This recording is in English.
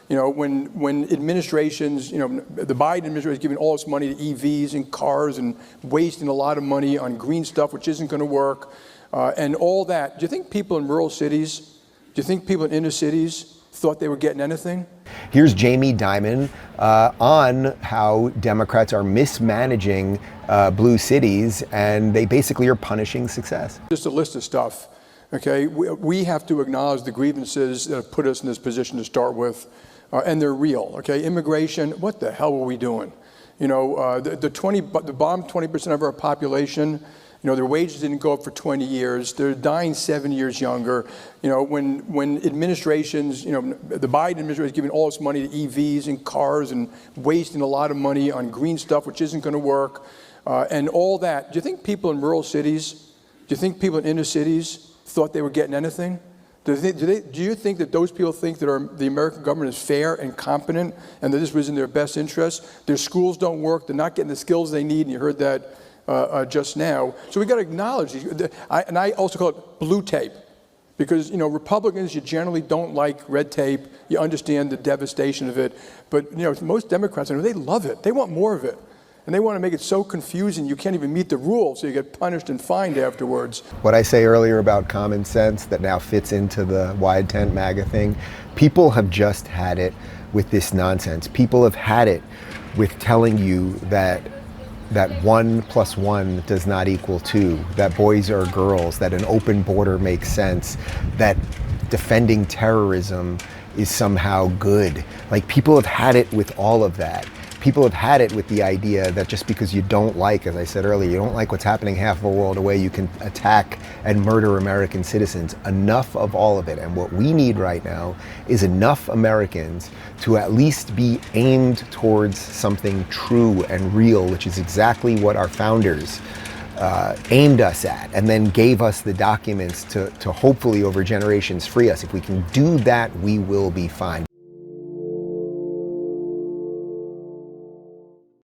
when administrations, the Biden administration is giving all this money to EVs and cars and wasting a lot of money on green stuff, which isn't going to work, and all that. Do you think people in rural cities, do you think people in inner cities thought they were getting anything? Here's Jamie Dimon on how Democrats are mismanaging blue cities, and they basically are punishing success. Just a list of stuff, okay? We have to acknowledge the grievances that have put us in this position to start with, and they're real, okay? Immigration, what the hell were we doing? The bottom 20% of our population, their wages didn't go up for 20 years. They're dying 7 years younger. When administrations, the Biden administration is giving all this money to EVs and cars and wasting a lot of money on green stuff, which isn't going to work, and all that. Do you think people in rural cities, do you think people in inner cities thought they were getting anything? Do you think that those people think that the American government is fair and competent and that this was in their best interest? Their schools don't work. They're not getting the skills they need, and you heard that just now. So we got to acknowledge these. And I also call it blue tape, because Republicans, you generally don't like red tape. You understand the devastation of it, but most Democrats, they love it. They want more of it, and they want to make it so confusing you can't even meet the rules, so you get punished and fined afterwards. What I say earlier about common sense that now fits into the wide tent MAGA thing, people have just had it with this nonsense. People have had it with telling you that 1 + 1 does not equal 2, that boys are girls, that an open border makes sense, that defending terrorism is somehow good. Like, people have had it with all of that. People have had it with the idea that just because you don't like, as I said earlier, you don't like what's happening half of a world away, you can attack and murder American citizens. Enough of all of it. And what we need right now is enough Americans to at least be aimed towards something true and real, which is exactly what our founders aimed us at, and then gave us the documents to hopefully over generations free us. If we can do that, we will be fine.